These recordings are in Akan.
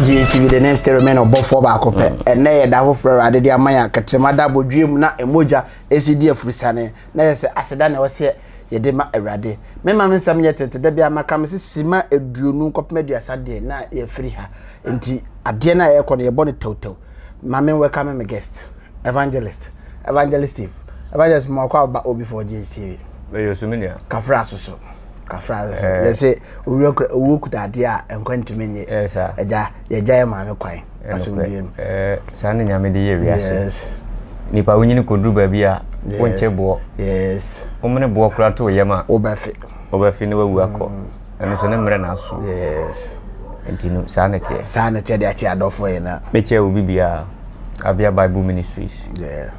GSTV the name still remain above 4 back up and nay da for ade dia maya katremada bodwiem na emoja esidi afurusane na yese aseda na wose ye de ma awrade me ma nsam yetete da bia maka me sima eduonu kopmedua sade na ye free ha enti ade na ye kɔ ne ye bɔ ne tawtaw ma me welcome me guest evangelist Steve evangelist mo kwa ba obi for GSTV be yosumenia kafra soso you say we work that dia enkwantime eja ye ma me kwan asomdiem sane nyame de ye wiase nipa wonyini kodru ba bia wonche bo yes omene bo kura to yema obafi ne wawu akọ ene so ne mre na so yes entino sane tie de achi adofo ye na meche obi bia abia Bible Ministries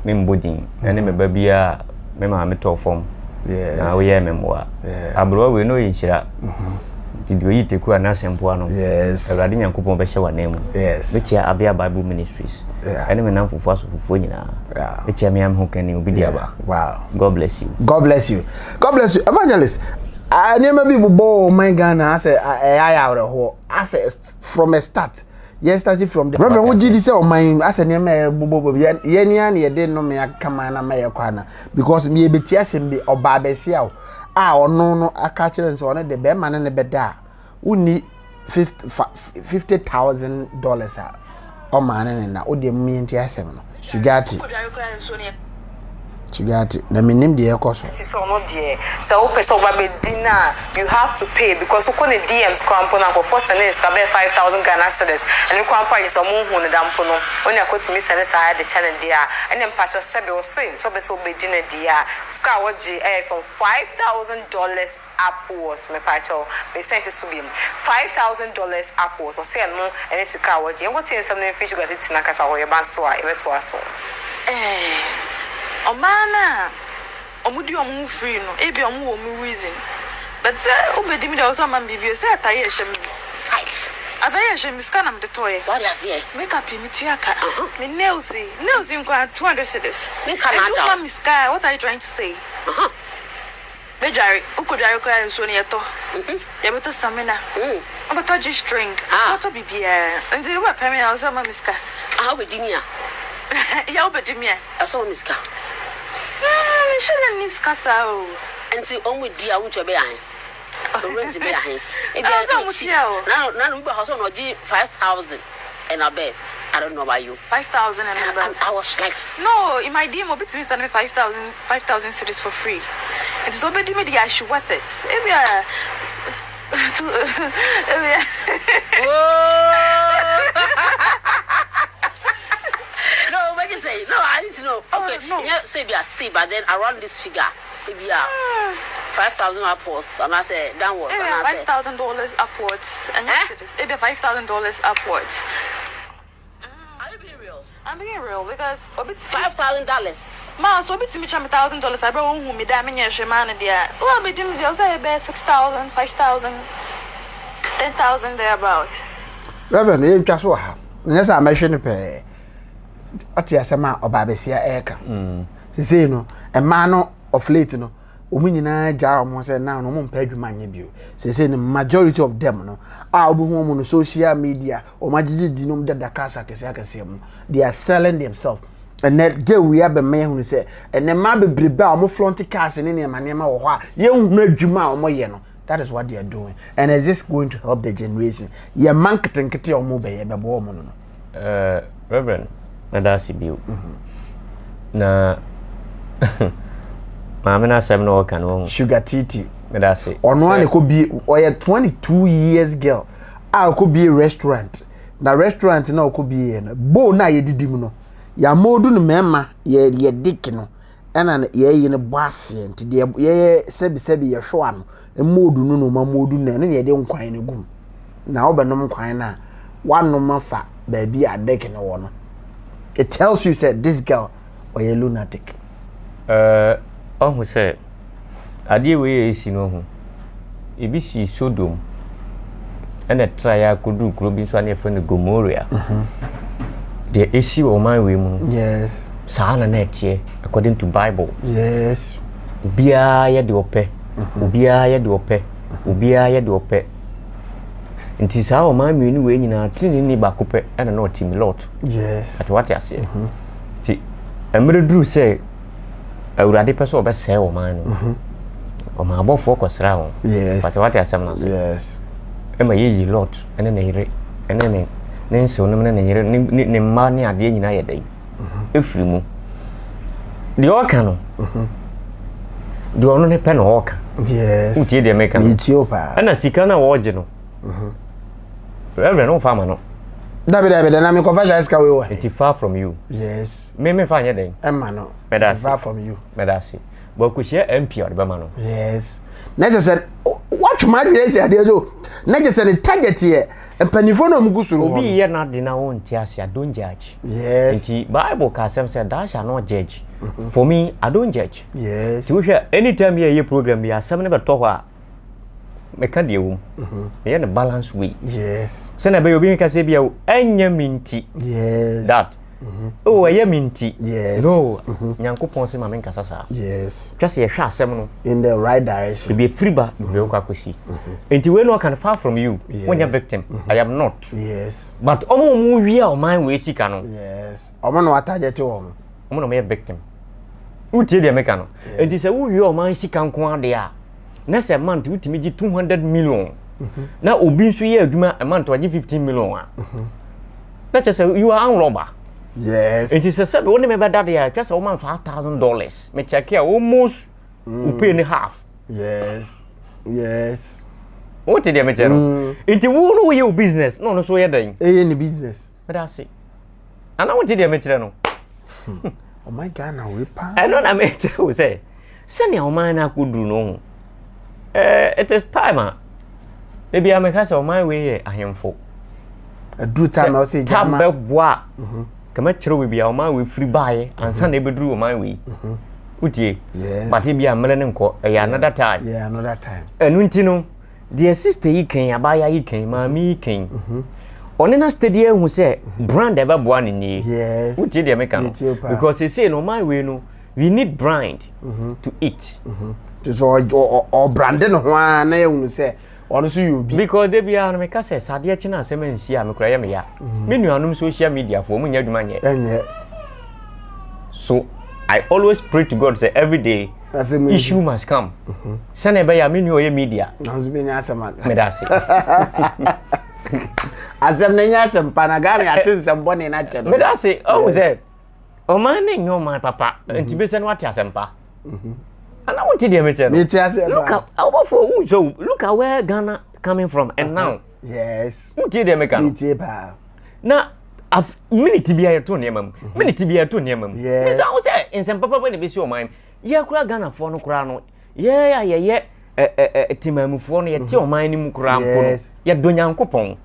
me mbodin ene me ba bia me ma me to form yes na we ye memoa abro we no yinhira video yiteku anasempo ano yes awrade nyankopon be hye wanemu yes meche abia Bible Ministries ene me namfofo asofofo nyina meche me am ho kani obi dia ba wow God bless you evangelist anema bi bo my Ghana as as from a start. Yes, started from the Reverend would you say on my as a name bobo yenia ne de no me akama na me yakwana because me betiasem bi obabesia no aka kire so on the be man ne beda uni $50,000 o man na o de me ntiasem no Shugatiti na minim de ekoso so no de so o pese oba be dinner you have to pay because uko ne DMs kwampo na for sending ka be 5,000 Ghana cedis and kwampo is omo hu ne dampo no oni akotimi send sa the channel dia and em patcho sebe o say so be so be dinner dia ska woji from $5,000 upwards me patcho be say so be $5,000 upwards o say no and sika woji en what say something fish got it na kasa ho ye banso a e beto aso Omana omudi omu free no ebi omu omu reason but obedi mi da so man bibio say ataye hye me tight ataye hye me scan am de toy what is here makeup mi tuaka me nails in 200 cedis me canada me sky what are you trying to say Bejari ukodari ko enso ne yeto ye beto samina obeto G string what bibia nti we peme ya so ma miska obedi mi a ya obedi mi a so miska shouldn't miss Casao and see on with dear which be behind. Rent behind. Now we house on 5,000 and I bet. I don't know about you. 5,000 and I was like, no, in my DM, bit me sending 5,000 cities for free. It is already me the issue worth it. No, I need to know. Okay, no. Yeah, say be a C, but then around this figure, if you are 5,000 upwards, and I say downwards, and I say $5,000 upwards, and maybe $5,000 upwards. Are you being real? I'm being real because $5,000. Ma, so bit me $1,000. I brought home me damn year, man, dear. Oh, me dim just say about 6,000, 5,000, 10,000 thereabout. Reverend, you just what happened? Yes, I mentioned pay. Ati asema obabesia eka sese no e ma no of late no omunyina ja omo se na no mo mpa adwuma nya bio sese no majority of them no obo hu mo no social media o magigidi no dada kasa kese mu they are selling themselves and that get we have me hu se ene ma bebrebe a omo flaunt cars ne ne ma wo ho a ye hu adwuma omo ye no that is what they are doing and is this going to help the generation ye manketenkete omo be ye bebo omo no Reverend Nadasi biu na mama na sem no kan won Shugatiti Nadasi ono ane ko bi oye 22 years girl a ko bi restaurant na restaurant na ko bi no bo na ye didim no ya modu no mema ye dik no ena ye ne boase nti de ye sebi ye hwo ano modu no ma modu na ne ye de nkwan ne gum na obenom nkwan na wanom afa ba bi adek ne wo no. It tells you said this girl or a lunatic. Who said, I dear way is no home. If you see Sodom and a trial could do clubbing so near from the Gomorrah. The issue of my women, yes, Sana net here, according to Bible, yes, Ubia ya do pe, Ubia ya do pe, Ubia ya do pe. nti saa o man mi ni we nyina tini ni ba kopɛ ɛna na ɔtimi lot yes at what you say ti emre duru say awurade pɛ so ɔbɛsɛe o man no o ma abɔfo kɔsra ho yes at what you say na say yes ema ye lot ɛna na yire ɛna ne nsew no na yire ne mma ne ade nyina yɛ dai efiri mu de ɔka no de ɔno ne pɛ na ɔka yes utie de meka no Ethiopia ɛna sika na wɔgye no reverend no fama no David na me confess iska we wa it far from you yes me fa nya den emma no far from you medasi but ko share MP or be ma no yes next said what my place ade jo next said target here empanifo no mgusuru obi ye na de na won ti ase I don't judge yes nti bible ka say thou shall not judge for me I don't judge yes ti wo hwe anytime ye program ya asem ne beto ho a me ka de wo ye na balance way yes se na be obi ka say bia enya minti yes that oh enya minti yes no nyankopon se ma me nkasa sa yes just ye hwe asem no in the right direction be free ba be ko akosi enti we no can far from you when you victim I am not yes but omo mu wi a o man we sika no yes omo no target wo omo no me victim utie de meka no enti se wo wi o man sika nko ade a na se month utimi gi 200 million na obi nso ye adwuma a month waji 15 million a na che say you are unrobber yes enti se be woni me be dade a twese wo man $5,000 me check here almost we pay in half yes yes what did me tell no enti wo no ye business no so ye dan any business but that's it and I want to me tell no oh my god now we pa I don't am tell say send your man na kudu no it is time maybe I make us on my way ahemfo a do time I say jama boa kama chiro we bia o man we free buy and san e bedru o man we utie yes but e bia mele ne nko another time yeah another time enu nti no the sister yi kan abaya yi kan ma mi kan oni na steady ehun say brand ebe boa ne ni yes utie de make am because they say no my way no we need brand to eat so or branding ho na ehun say ono so you be because they bia no make say sade chi na asem ansi a me kura ye me ya me nuanum social media for mu nya adwuma nye enye so I always pray to God say every day issue must come send ebe ya me nu oye media na zo be nya asema me da say asem na nya asem panagari atin bone na che me da say oh say o man na nyo man papa nti be se no ati asempa and I want to me tell me tell say look at for who so look at where Ghana coming from and now yes who did them make me tell pa na as minute bia to niam minute bia to niam yes I say in some papa when be see o man ye kura Ghana for no kura no ye timamufo no ye ti o man ni mu kura mpo no ye do nyankopon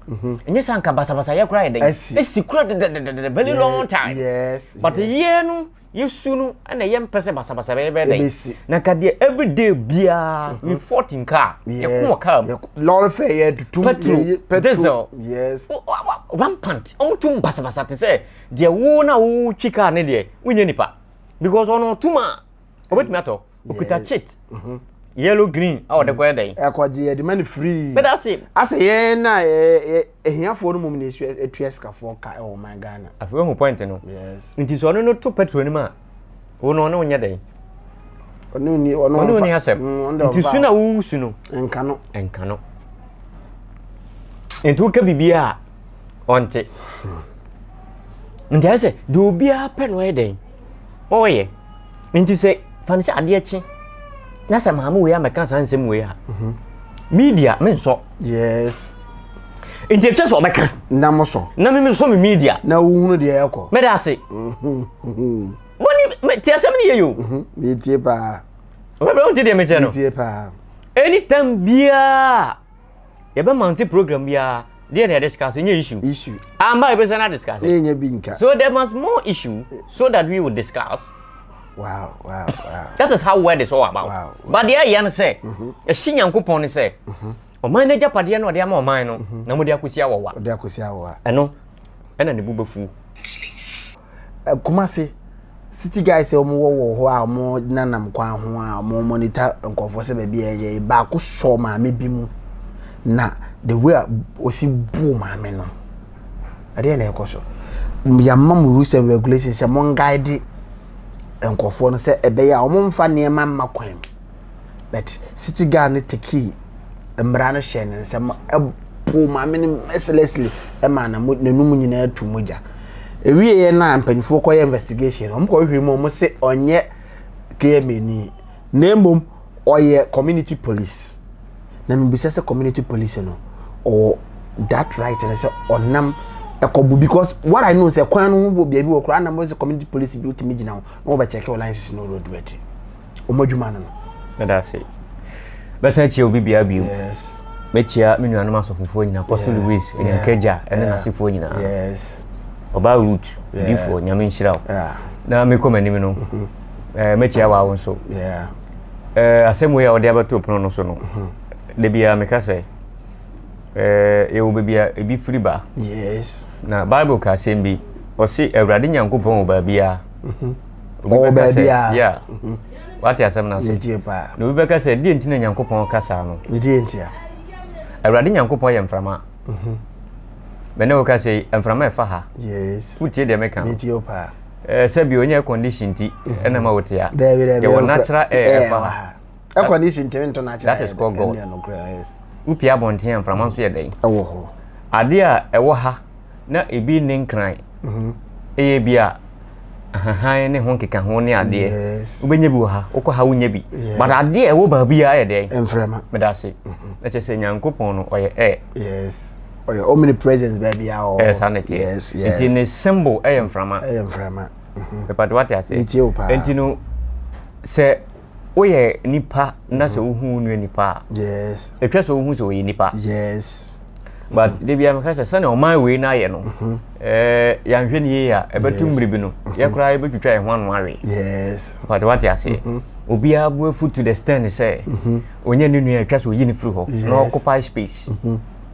enye sanka basa ye kura ye den esi kura the very long time yes but ye no yesu no na ye mpese basa be den na ka de every day bia we fought in car ye ko car lorry fare ye to petrol yes rampant tum basa te say de wo na wo twika ne de wunye nipa because ono tuma obetumi ato okuta cheat yellow green how de go dey ekwaje ye de man free but that's it ase ye na ehiafo no mum na etueska for ka oh my Ghana afi ho point no yes nti so no to petrol ni ma wo no onye dey ono ni asem nti su na wo su no enka no nti wo ka bibia onte nti ase do bia pe no ye dey oye nti se fanisi ade achi na se maamu we ameka sansem we ha media me so yes nti twa so beka na mo so na me so me media na wo hunu de yakọ me da se boni me ti asem ni yeyo me tie pa we bro ti de me cheno tie pa anytime bia ye be mount program bia dey na discuss any issue amba e be na discuss enya bi nka so there must more issue so that we will discuss. Wow. That is how word is all about. Wow. But the yan say, a shinyankupon say, o mine japadi no de ama mine no, na mo de akosia wa. De akosia wa. Eno, ena ne bubefu. Kumase city guys say omo wo ho a omo nanam kwan ho a omo monitor nkofo se ba bia ye ba ko so ma me bi mu na the way osi bu maame no ade na ekoso ya mam rules and regulations se mon guide enkofo no se ebe ya omomfa ne ma makwan but city guard ne take mmra no hye ne se bu maame no mercilessly e ma na nanum nyina atu moja ewie ye na ampanifo koye investigation omko hwemu mo se onye KMNI nemom oye community police na mbisa se community police no or that right and say onam ekobu because what I know say kwan no bo bia bi wo kra na mo say community police bi utimi gina no ba check your license no road ready omadwuma no na da say besa chi obi bia bio yes mechia me nuanu masofofo nyina apostle Louis enyankeja ene nasifo nyina yes oba root difo nyame nhyira na me komani me no mechia wa won so asemu ya ode abato pono no so no de bia me ka say e wo bia e bi free ba yes na bible ka sembi o si awrade nyankopon wo ba bia o ba bia yeah what ya asem na so no we be ka say die ntina nyankopon kasa no die ntia awrade nyankopon ye mframa bene wo ka say mframa e fa ha yes utie de meka die pa sabi onye condition ti ena ma wotia ye wo natural air fa ha a condition ti to natural that is called God yes upia bonten mframa so ye den ewo ho ade a ewo ha na ebi ne nkran eye bia ahahan ne ho keka ho ne ade ubenya bi wo ha ukọ ha wonya bi but ade ewo ba bia ye den mframa medase na che se nyankopon no oye yes oye omnipresence baby ah yes it is a symbol mframa but what I say entino se oye nipa na se ohu nu nipa yes etwa se ohu se oye nipa yes but they be am kasa say na o man we na ye no ya nhwe ni ya ebetum mribi no ye kura ebetwitwa ye ho anu awe yes but what I say obi abu foot to the stand say onye ni nu etwa se oyi ni free ho no occupy space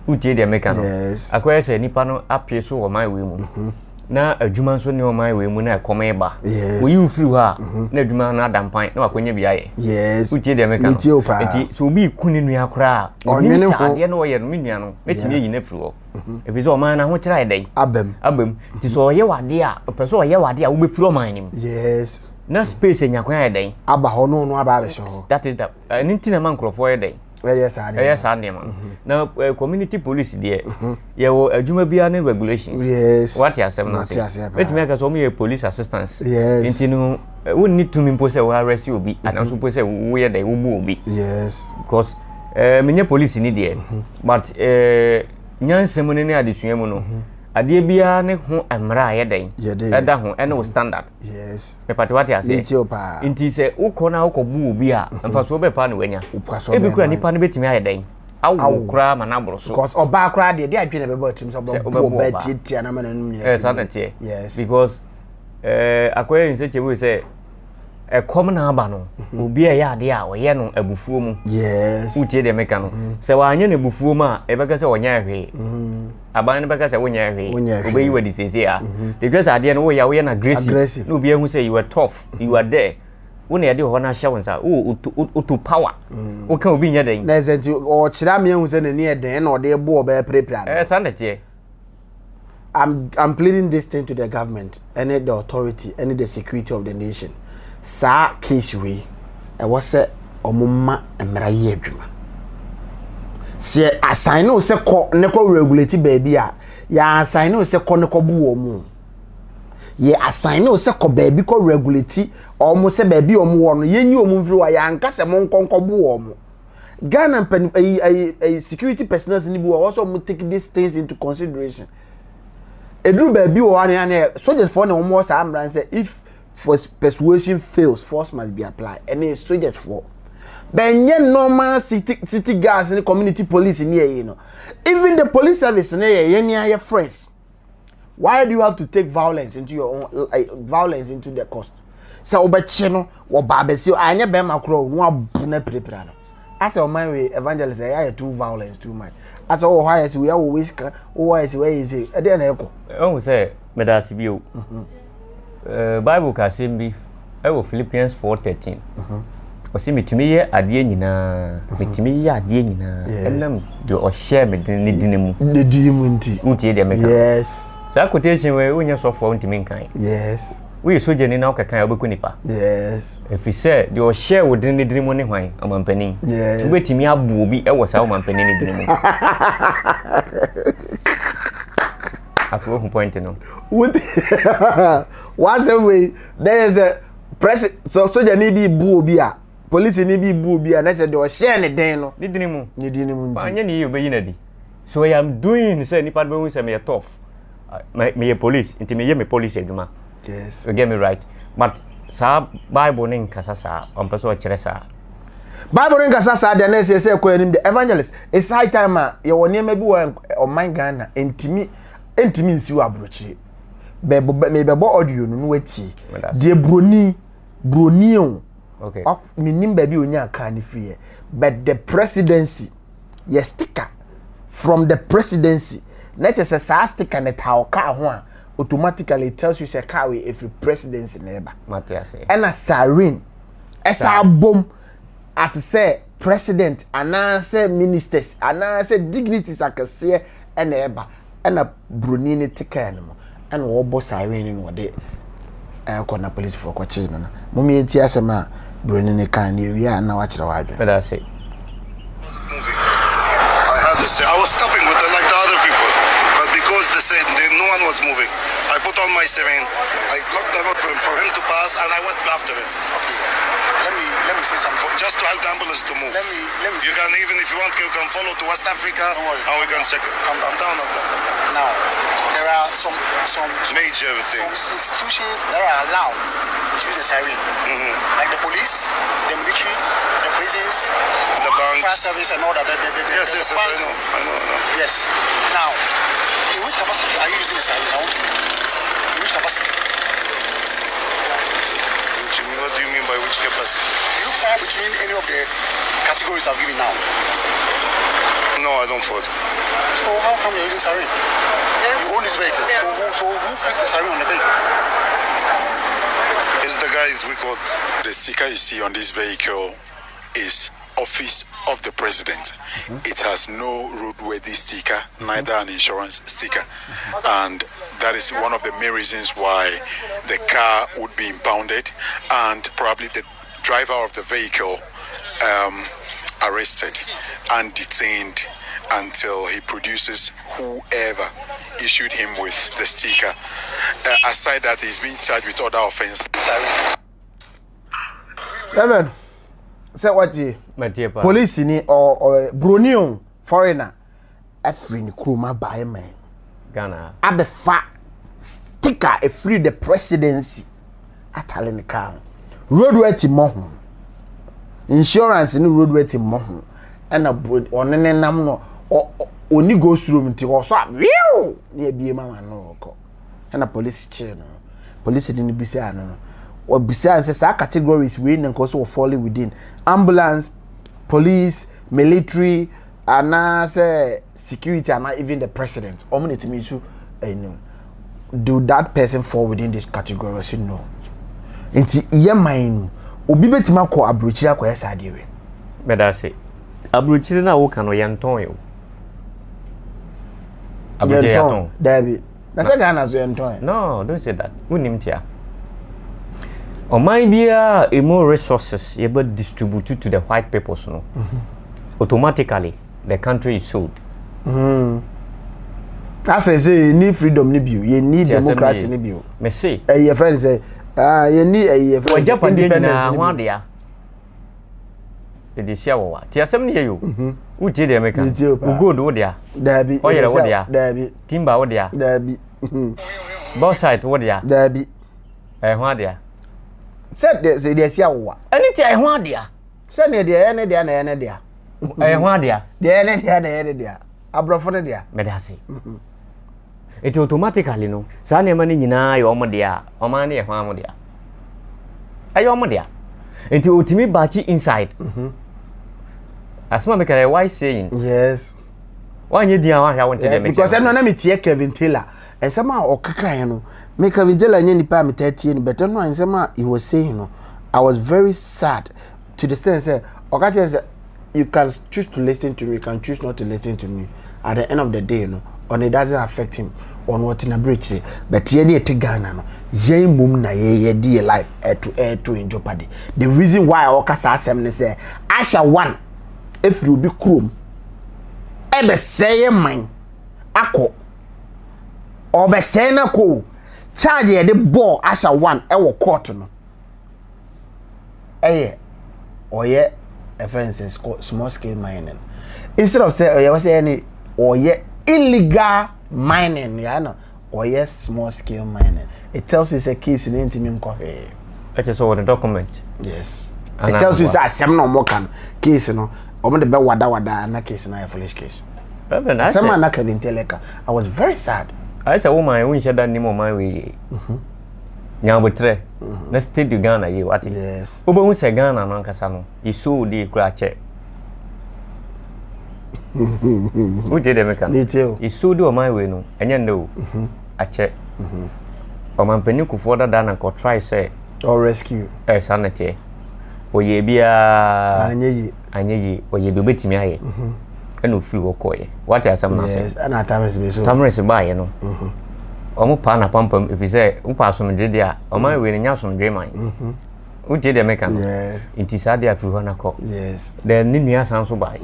utie de meka no akwai se nipa no apie so o man we mu na adwuma so ne o man we mu na ekoma ba oyi ufiri ha na adwuma na adampan na wakonya bia ye yes utie de meka no enti so obi kuni nu akora obi sa ade no ye no menua no etimi yi na firi ho efi so o man na ho kira eden abam enti so oye wade a opeso oye wade a wo be firi o man nim yes na space nyakwan eden aba ho no aba abehye ho that is that nintina man krofo eden yes ade man na community police there ye wo adwuma bia ne regulations yes what ya say na say betime ka so me police assistance enti no we need to me say we arrest obi and so say we ye dey wo bu obi yes because menye police ni there but nyansem ne adesua mu no ade bia ne ho amra ye den eda ho ene wo standard yes me pati what ya say enti say ukona ukobu obi a mfa so be pa na wanya ebi kura nipa ne betimi aye den awu kura manabro so because oba kura de adwene be ba tim so ba titia na mananum nyina yes because akoye nse chewe say kom na aba no obi a ya ade a oye no abufuo mu yes utie de meka no se wa anye na bufuo mu a ebeka se wonya hwe aban ne beka se wonya hwe obeyi wadi sese a the dress ade no wo ya na aggressive no obi ehu say you are tough you are there wo na ade ho na hye wonsa o to power o kan obi nya den na senti o kira me ehu se na ni eden na ode bo obe prepare sanete I'm pleading this thing to the government and the authority and the security of the nation. Sa case we was say omumma emra ye adwuma se assign no se ko ne ko regulate baby a ya assign no se ko ne ko bu omu ye assign no se ko baby ko regulate omu se baby omu wo no ye nyi omu mfiri wa ya anka se mon konko bu omu Ghana pen a security personnel ni bi also take these things into consideration edru baby wo ane soldiers for na omu sa amran say if for persuasion fails, force must be applied. And it's soldiers for. But normal city guards and the community police in here, you know. Even the police service in here, your friends. Why do you have to take violence into your own violence into the cost? So obachino or barbecue, I never macro, no buna preparano. As a man we evangelists say too violence too much. As all why as we always why is where is it? Then echo. Oh say medasibio. Bible ka sembi ewo Philippians 4:13 Osi metumi ye ade nyina metumi ye ade nyina enam de o share me ne dinemu the dimu nti utie de meka yes sa quotation we wonya sofo ntimi nkan yes we soje ni na okakan obeku nipa yes if you say de o share wo ne dinemu ne hwan amampani yes tu betimi abu obi e wo sa amampani ne dinemu afro point no once away there is a press so soja ni bi bu obi a police ni bi bu obi a na say de share ne den no ne dinemu nti anya ni obeyi na di so I am doing say nipa be hu say me tough me police nti me ye me police aduma yes you get me right but sa bible nin kasa sa on person kire sa bible nin kasa sa de na say ko anim the evangelist it's high time ye woni ma bi o man Ghana entimi nsi wa abrochi me bebo audio no wati de broni on okay of minim ba bi onya aka ni free but the presidency yes sticker from the presidency let us say sticker na tawka ho a automatically tells you say car we if presidency neighbor Matias and a siren esa bom at say president and say ministers and say dignitaries akase and neighbor and a bruni ni ticker no and wo bo siren no de na police for kwachi no mummy enti asema bruni ni kan ni ria na wa kire wa adwe but I say I was stopping with like the other people, but because they said no one was moving, I put on my siren, I blocked the road for him to pass, and I went after him. Okay. Let me say something. Just to help the ambulance to move. Let me you can even if you want, you can follow to West Africa, and we can check it. I'm down. Now, there are some major things. Some institutions that are allowed to use a siren, like the police, the military, the prisons, the banks, fire service, and all that. Yes, I know. Yes. Now, in which capacity are you using a siren? I want to know. In which capacity? What do you mean by which capacity? Do you fall between any of the categories I've given now? No, I don't fall. So how come you're using siren? You own this vehicle. So who fixed the siren on the vehicle? It's the guys we called. The sticker you see on this vehicle is Office of the President. It has no roadworthy sticker, neither an insurance sticker. And that is one of the main reasons why the car would be impounded and probably the driver of the vehicle arrested and detained until he produces whoever issued him with the sticker. Aside that, he's being charged with other offenses. Reverend, say what you police ni or bronion foreigner free ni kroma buy man Ghana abefa sticker a free the presidency atale ni car roadworthy mo ho insurance ni roadworthy mo ho na onene nam no oni go through nti wo so wiu na ebie mama no ko na police chair no police ni bisa no or besides say categories we and also falling within ambulance, police, military, and say security, and even the president. To me, so do that person fall within this category? I say no. Inti iya mind obi betima ko abrochira ko yesa adewe. Beda say abrochira na wo kan no yenton yo. Abrochira yenton. Dabi. Na say Ghana so yenton. No, don't say that. Unim tia. Or might be more resources able distributed to the white people, so automatically the country is sold. As I say, you need freedom, you need democracy. Me say, your friend say, you need a independence. One day, it is your tia 7 years. Who did the American? Who go to there? Derby, oh, yeah, what there? Timber, what there? Derby, both sides, what there? Derby, what there? Said there's your anything I want there. Send it there, any there, any there. I want there. There, any there. Abrofone there. Medasi. It automatically no. Sane mani nyina yo omo dia. Oma na ye hwan mo dia. Ayo omo dia. Enti otimi bachi inside. Asma make a wise saying. Yes. Wanye dia wan hwa won te dem. Because I know na me tie Kevin Taylor. And somehow okaka no. Me Kevin Taylor nye nipa me 30 ni but no and somehow he was saying no. I was very sad to the extent say okache say you can choose to listen to me, you can choose not to listen to me. At the end of the day, and it doesn't affect him on what in a bridge. But ye need to Ghana no. Ye mum na ye dear life to in jeopardy. The reason why Okasa assembly say Ashawo if you be chrome ebe say mine ako or be say na ko charge ye the ball Ashawo e court no. Oye offense small scale mining. Instead of say oye was any oye illegal mining, or yes, small scale mining. It tells you it's a case in intimate coffee. It is all the document. Yes. It tells you it's a seminal more can case, or the bell wada and a case in a foolish case. Someone not can tell I was very sad. I said, oh my, we should have more my way. Now, but let's take the Ghana, you what? Yes. Oba we say Ghana, no Casano. You saw the crack. Who did American? You so do my way no, and you know, I check. Or my penuku further than I could try say or rescue a sanity. Or ye be a ye, or ye be betting me. And no free or coy. What are some masses? And I time is so. Tamris by, you know. Omo pana pumpum if you say, Upa some dredia, or my way in Yason dream mine. Who did American? Yeah. It is a dear Fuhana cop. Yes. Then Nimia sounds so by.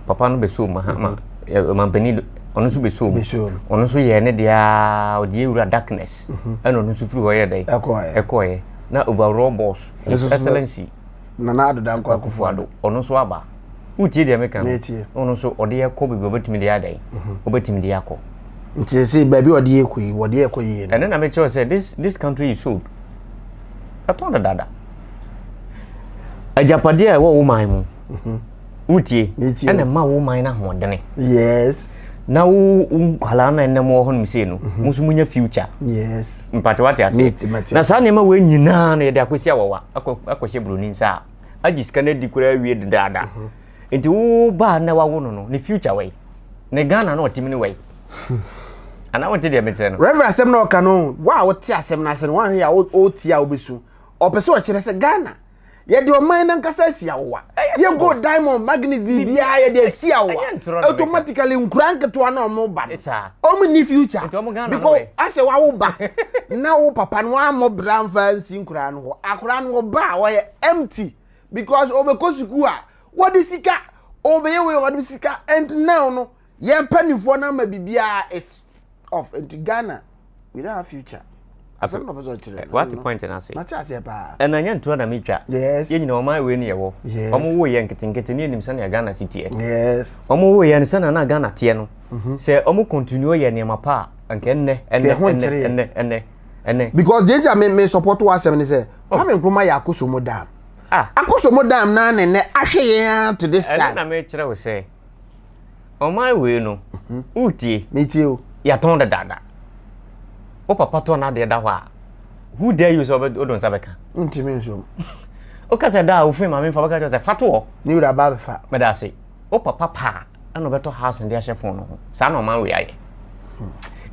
Papa no be so mahama mampani ono so be so ono so ye ne dia odi ewura darkness and ono so free hoye dey ekoye na overall boss his excellency na ado dan kwa kufuado ono so aba utie dia meka ono so odi ekọ be obetimi dia dai obetimi dia akọ nti say baby odi ekoyi and then I make sure say this country is sold atonda dada ajapade e wo man mu utie ene ma wo man na hodene yes na wo kwala na ene mo honum se no musu munya future yes mpate wate ase na sa ne ma we nyina na ye de akosi awawa akohye broni nsa agiska na dikura wie dada enti wo ba na wa wo no ne future we ne Ghana na otimi ne we ana wonte de metre no reverend asem na oka no wa wo ti asem na ase no wan ya o ti a obesu opese o kire se Ghana ye de o man na nkasa sia wo ye go diamond magnets bibia ye de sia wo automatically nkranke to na o ba o mu ni future because ase wa wo ba na wo papa no amo bran fancy nkura no akura no ba wo ye empty because obekosuku a wo de sika obeye we wo de sika and now no ye panifo na ma bibia is off into Ghana we don't have future. What the point and I say? And I am to na mitwa. Yes. You know my way near wo. Omo wo ye nkete ni nimsa na Ghana city. Yes. Omo wo ye nsa na Ghana tie no. Say omo continue ye ne mapa anke enne. Because jeja me support was say say, "Come nkroma ya akosomo dam." Akosomo dam na ne ahwe ye to this time. Na me kire we say. On my way no. Utie. Me tie. Ya ton da dada. O papa to na de da hwa. Who dare you so odon sabeka? Ntimi nso. O ka se da o fi ma me fa baka to se fato. Ni ura ba fa. Me da se. O papa pa ana beto house ndi ahye phone no. Sa na o man we aye.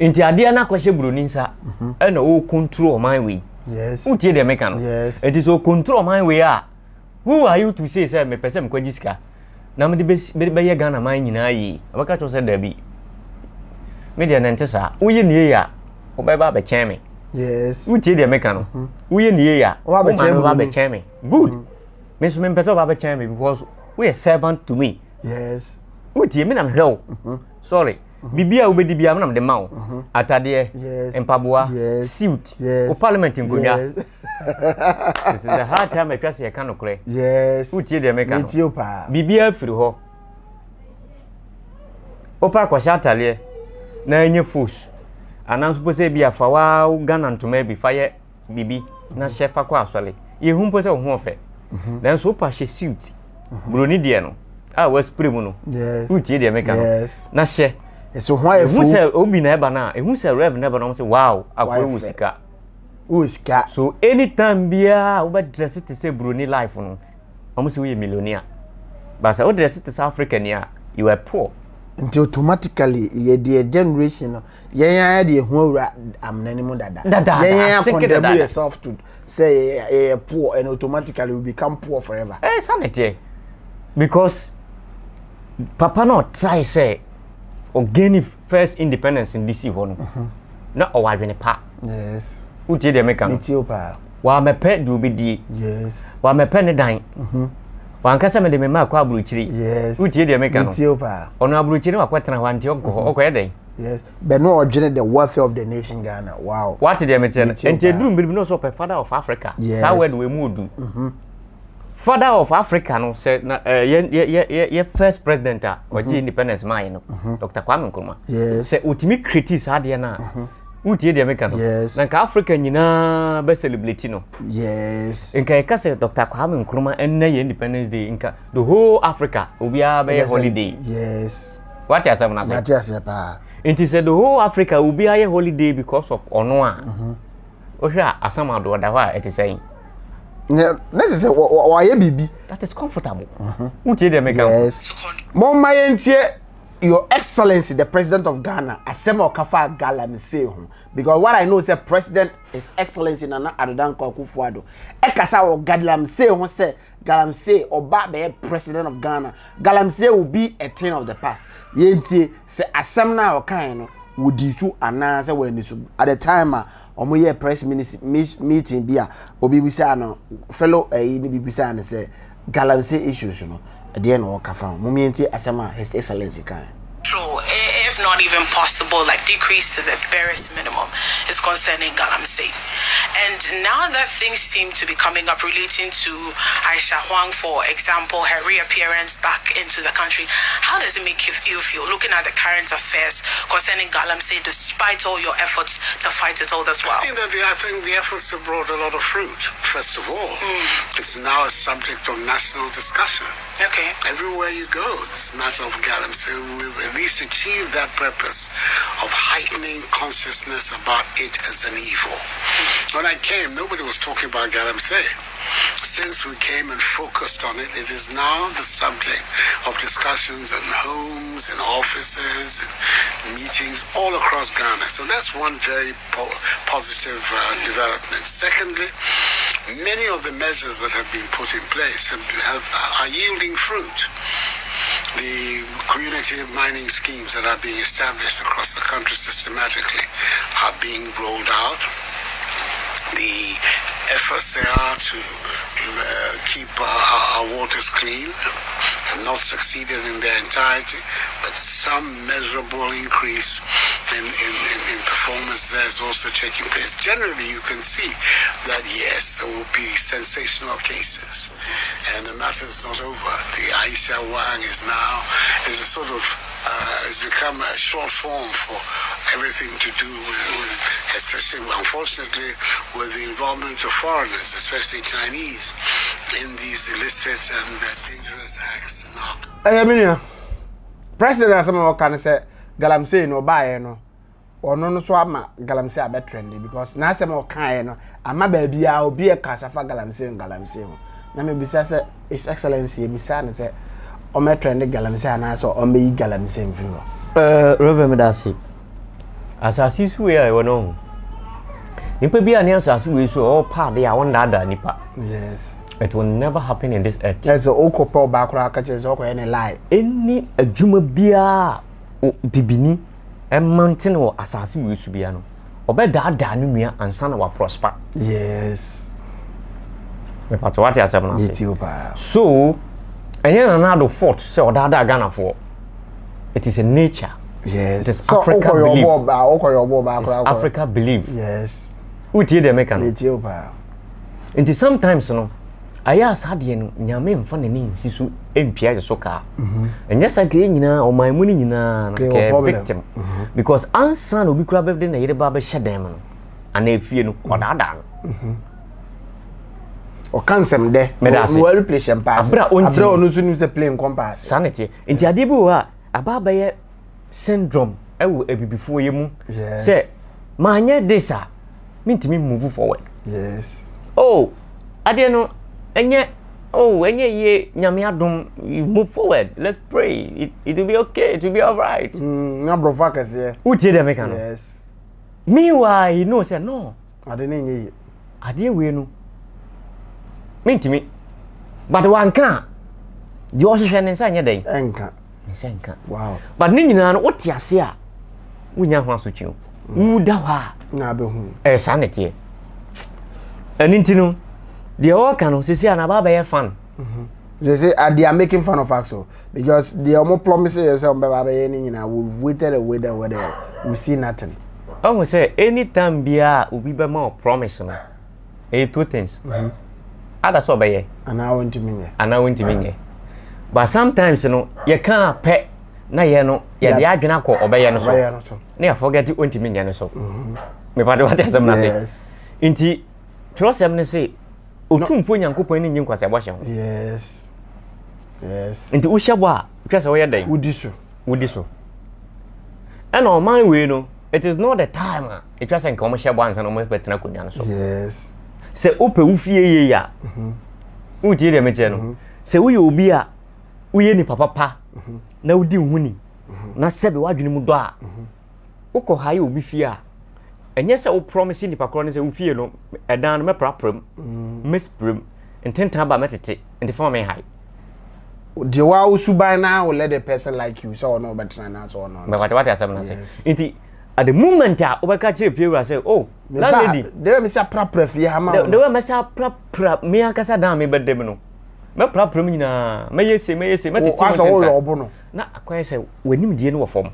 Nti ade na kwahye broni nsa. E na o control man we. Yes. Who tie de meka no? Yes. It is o control man we a. Who are you to say me pese me kwaji sika? Na me de be ye Ghana man nyina yi. Baka to se da bi. Me de na ntesa. Wo ye nie ya. Obeba be chen me. Yes. Utie de meka no. Uye nie ya. Oba be chen me. Good. Me so me pese oba be chen me because we are servant to me. Yes. Utie me na me hwe. Sorry. Bibia obedi bia me na de ma wo. Atade, empaboa, suit. O parliament nkonya. It is a hard time I pass ye kan okre. Yes. Utie de meka no. Utie opa. Bibia afiri ho. Opa kwa shatale na enye force. Anam supposed to be a fawa Ghana to maybe fire bibi na chef akwa asole ye hu mpo se ho ofe then so pa she suit broni de no was spray mu no yes utie de meka no na she so why hu se obi na eba na hu se rev na eba no say wow akwa usika so anytime bia we dress it say broni life no almost we millionaire but say we dress it South African ya you are poor until automatically ye the generation ye the who am nanimu dada condemn yourself to say poor and automatically will become poor forever. Sanity. Because Papa no try say or gain first independence in DC one. Not a wife in a pa. Yes. Who did they make a while my pet do be the yes. While my penny dine. One casa made me mark qua bruchery. Yes. Who did they make a on our bruchery or quite an one to your day. Yes. But no originate the welfare of the nation Ghana. Wow. What did they make? And they do be no so father of Africa. Yes. How we move. Father of Africa no said ye first president or independence mine Dr. Kwame Nkrumah. Yes. Say ultimate critics adia na. Uti de American. Yes. Na ka Africa nyina be celebrate no. Yes. Inka e ka say Dr. Kwame Nkrumah en Independence Day inka the whole Africa obia be holiday. Yes. What you say na say? What you say pa? It is the whole Africa obia holiday because of ono a. Ohwa asama do da wa it is saying. Let's say why bibi. That is comfortable. Uti de American. Yes. Mama yentie Your Excellency, the President of Ghana, Asemo Kafa Galamsey. Because what I know is the President, His Excellency Nana Aden Akufo-Addo. Ekasa o Galamsey who say Galamsey Oba be President of Ghana. Galamsey will be a thing of the past. Yenti say Asemna o kan no would issue announce when this at the time omo ye press meeting bia obi bisa no fellow ni bibisa and say Galamsey issues no at the end of Kafa. Mumienti Asema His Excellency kan. True, if not even possible, like decrease to the barest minimum is concerning Galamsey. And now that things seem to be coming up relating to Ashawo, for example, her reappearance back into the country, how does it make you feel looking at the current affairs concerning Galamsey, despite all your efforts to fight it all as well? I think the efforts have brought a lot of fruit. First of all, it's now a subject of national discussion. Okay. Everywhere you go, this matter of Galamsey will at least achieve that purpose of heightening consciousness about it as an evil. When I came, nobody was talking about Galamsey. Since we came and focused on it, it is now the subject of discussions in homes, in offices, in meetings all across Ghana. So that's one very positive development. Secondly, many of the measures that have been put in place are yielding fruit. The community mining schemes that are being established across the country systematically are being rolled out. The efforts there are to keep our waters clean have not succeeded in their entirety, but some measurable increase in performance there is also taking place. Generally, you can see that yes, there will be sensational cases, and the matter is not over. The Aisha Wang is a sort of has become a short form for everything to do with especially, unfortunately, with the involvement of foreigners, especially Chinese, in these illicit and dangerous acts. I mean, President Asema can say Galamsey no buy no. Or no so ama Galamsey a better trendy because na Asema kan no ama baby a obi e kasafa Galamsey na me bisa say His Excellency bisa na say o me trendy Galamsey na so o me Galamsey mfiri. Reverend Medasi. Asasi suwe ya wono. Nipa bi ani asasi we so all part they are dada nipa. Yes. It will never happen in this earth. There's a okopro background catches any lie. Any adwuma bia bibini e mountain or asasi we so bia no. Obe dada no nua ansa na wa prosper. Yes. Me pato what you say na say. So, enye na do fort say o dada Ghana for. It is a nature. Yes. It is so Africa belief. Africa belief. Yes. Uti de meka no. Ethiopia. Until sometimes no aya asade no nyame mfa na ni nsisu empia so ka. Enye sake nyina o man mu ni nyina na victim. Because ansa no bi kura be na yere ba be hyedem no. Ana efie no odada no. O kansem de. No replace pass. Abra onu so nim se plane compass. Sanity. Until ade bi wa ababa ye syndrome ewo ebibifo ye mu. Say manye this mintimi move forward. Yes. Oh, ade no enye oh, when ye nyamiadum, you move forward. Let's pray. It will be okay. It will be all right. Number of factors here. Who did the mechanic? Yes. Meanwhile, you know, said no. I didn't hear. I didn't win. Mean to me. But one can't. The ocean inside your day. Enka. Wow. But Nina, what you see? We now want to you. Who da Nabe a sanity. And into the all can see an ababa fun. They say they are making fun of us so because they are more promising yourself by any we've waited a weather whether we see nothing. I will say anytime Bia will be more promising. Two things. Others obey. And I want to mean and I want to mean. But sometimes you know you can't pet na you know ya the adwena ko obey no so. Na forget you want to mean no so. Me pardon what I say. Inti trust them say otumfo nyankopon ni nyi nkwase abɔhye ho. Yes. Yes. Inti uhyabo a twese wo yɛ dan. Wudi so. And on my way no it is not the time it twese nka mo hyabo ansa no mo betena konya no so. Yes. Se ope ufie ye ya. Uti de meche no. Se wo ye obi a wo ye ni papa na wudi nhuni. Na sebe wadwene mu do a. Ukọ ha ye obi fie a. Enye se wo promise ni pakro ne se wo fie no edan no me prapram. Mesprem. Intenta ba metete. Enti for me high. The wa usuban na will let the person like you so no better na so no. But what I say. Enti at the moment obeka chire fie we say oh landlady they me say prapra fie ha ma. They me say prapra me akasa dan me bedem no. Me prapra me nyina me yese metete. O aso wo obo no. Na akwan say wanim die no wo fom.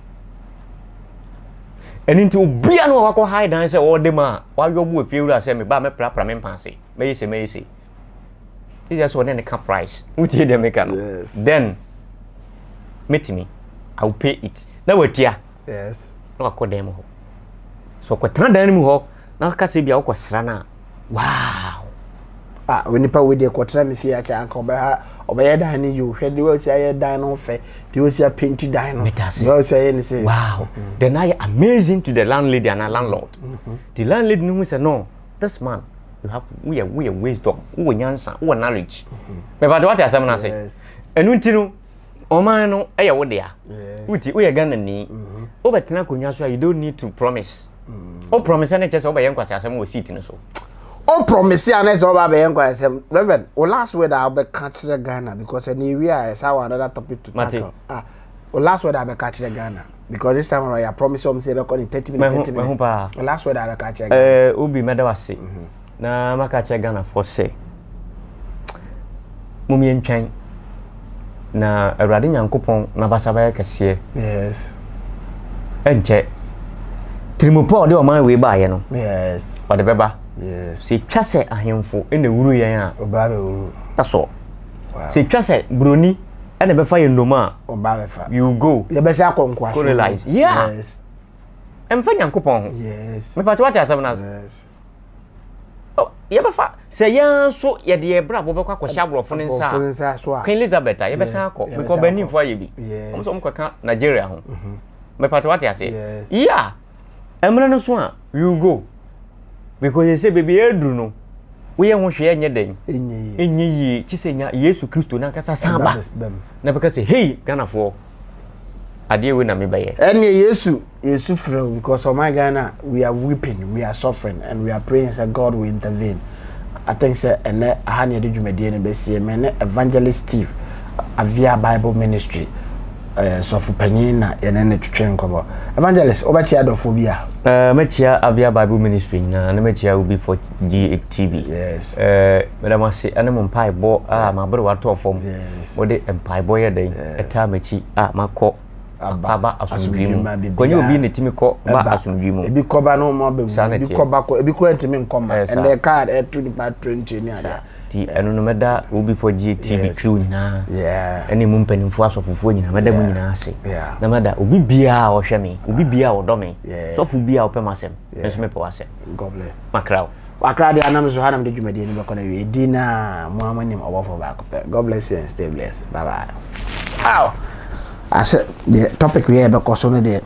And into Bia no wako high dan say all dem a wa yobu efie wura say me ba me prapra me mpanse me yese this just one the cap price uti dem make no then meet me I will pay it na watua yes no wako dem ho so ko tran dan mu ho na ka say bia wako sra na wow we nipa we dey kwatra me fie acha anka obey dan ni you hwe dey we say dan no fe dey we say painted dan no dey we say ni say wow then I amazing to the landlady and landlord the landlady no say no this man you have we are wisdom we nyansa we knowledge me ba do what asem na say enu ntinu o man no e ye wo dia uti we Ghana ni o betena konwa so you don't need to promise o promise na chese o be yenkwase asem wo seat no so o promise ya na so ba be yenkwase reverend o last word I be catch Ghana because any we are another topic to tackle o last word I be catch Ghana because this time around I promise you say be call in 30 minutes o last word I be catch Ghana obi medawase na maka che Ghana for say mumie ntwan na awurade nyankopon na basaba kese yes enche trimopo de o man we ba ye no yes o de beba yes se twase ahemfo ene wuru yen a o ba be wuru taso se twase broni ene be fa ye noma o ba be fa you go ye be se akonkwa so colonize yes emfa nyankopon yes me patu what asem na yes ye be fa se yan so ye de bra bo be kwa kwasha brofo nsa so Queen Elizabeth ye be san akọ because benin fo ye bi so mkwaka Nigeria ho me patu what ase yeah emre no so a you go because you say baby edru no we ye ho hwe enye den enye yi chisenya Yesu Kristo na kasa samba na be ka say hey Ghana fo ade we na me baye ene Yesu free because of my Ghana we are weeping, we are suffering and we are praying that God will intervene. I think say ene ahane de dwumade ne be sie me ne evangelist Steve Avia Bible Ministry so for panyin na ene ne twetwe nkomo evangelist obachia dofobia mechia Avia Bible Ministry na mechia will be for GTV yes madam say ene mo mpai bo ma bro wato form wo de mpai bo ye den eta mechi makọ aba asundwimu konye obi ne timi ko ba asundwimu ebi koba no mo be ebi koba ko ebi ko ntimi nkoma and the card to the part 20 ni ada ti enu no meda obi for GTV crew nyina ene mu mpanimfo asofofo nyina meda mu nyina ase na meda obi bia wo hwe me obi bia wo do me sofu bia wo pemasem enso me pe wase god bless makraw wakra de anam so hanam de dwumade ni be kono we dina mo amanim obofo ba ko god bless you and stay blessed bye bye. I said the topic we have because only the